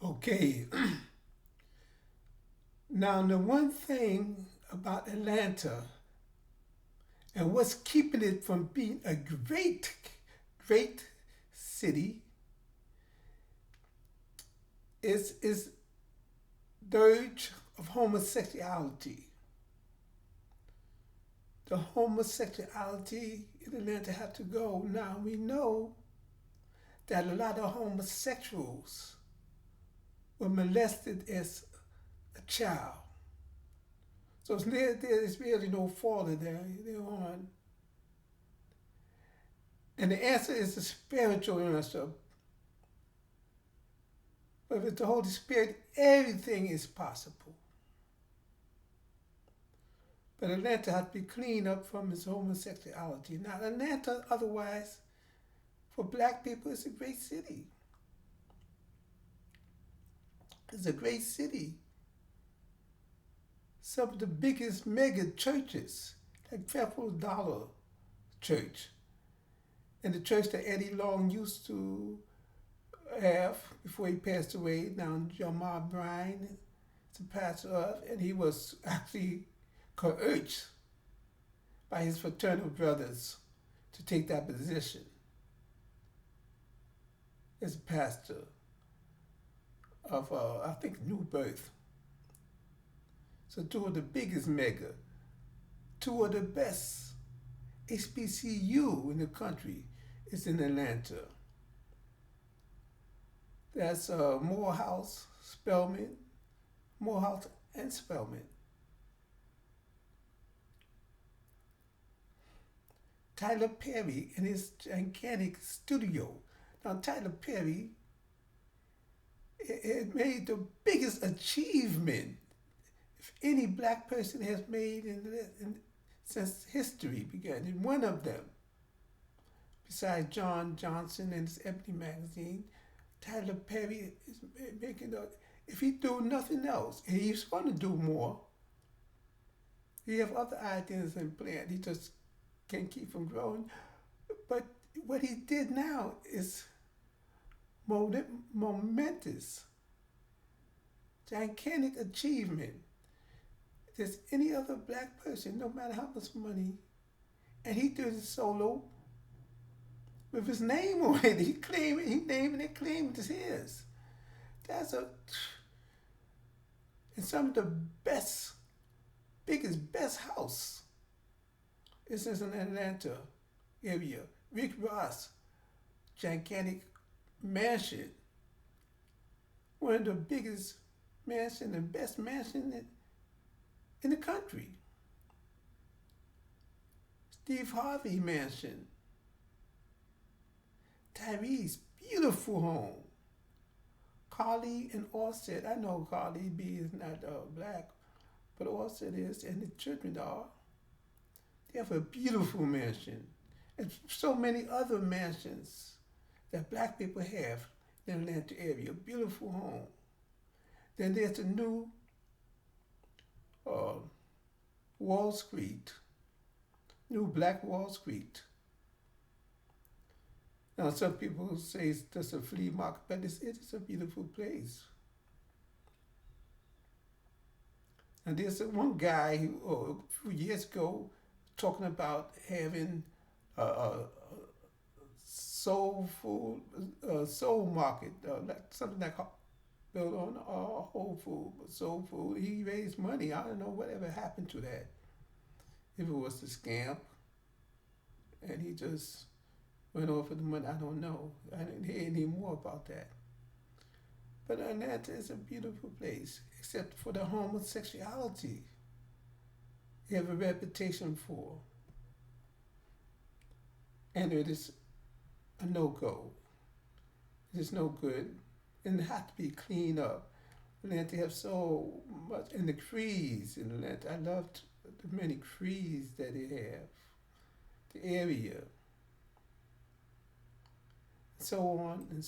Okay, now the one thing about Atlanta and what's keeping it from being a great city is the urge of homosexuality. The homosexuality in Atlanta have to go. Now we know that a lot of homosexuals were molested as a child. So there's really no fault in there. They're on. And the answer is the spiritual answer. But with the Holy Spirit, everything is possible. But Atlanta has to be cleaned up from its homosexuality. Now, Atlanta, otherwise, for black people, it's a great city. It's a great city. Some of the biggest mega churches, like Faithful Dollar Church, and the church that Eddie Long used to have before he passed away. Now, Jamal Bryan is the pastor of, and he was actually coerced by his fraternal brothers to take that position as a pastor of, I think, New Birth. So two of the biggest mega, two of the best HBCU in the country is in Atlanta. That's Morehouse and Spelman. Tyler Perry in his gigantic studio. Now Tyler Perry it made the biggest achievement if any black person has made since history began. And one of them, besides John Johnson and his Ebony magazine, Tyler Perry is making if he do nothing else, and he's going to do more. He have other ideas and plans. He just can't keep from growing. But what he did now is momentous, gigantic achievement. There's any other black person, no matter how much money, and he did it solo with his name on it. He named it, claimed it's his. That's and some of the best house is in Atlanta area. Rick Ross, gigantic mansion, one of the biggest mansion and best mansion in the country. Steve Harvey mansion. Tyree's beautiful home. Carly and Offset. I know Carly B is not black, but Offset is, and the children are. They have a beautiful mansion, and so many other mansions that black people have in the Atlanta area. Beautiful home. Then there's a new Wall Street, new Black Wall Street. Now, some people say it's just a flea market, but it is a beautiful place. And there's one guy who, a few years ago, talking about having a soul food, soul market, like something like built on Whole Food, soul food. He raised money. I don't know whatever happened to that. If it was a scam, and he just went off with the money, I don't know. I didn't hear any more about that. But Atlanta is a beautiful place, except for the homosexuality they have a reputation for. And it is a no-go. It is no good. And it has to be cleaned up. Atlanta have so much, and the trees in Atlanta, I loved the many trees that they have. The area. So on and so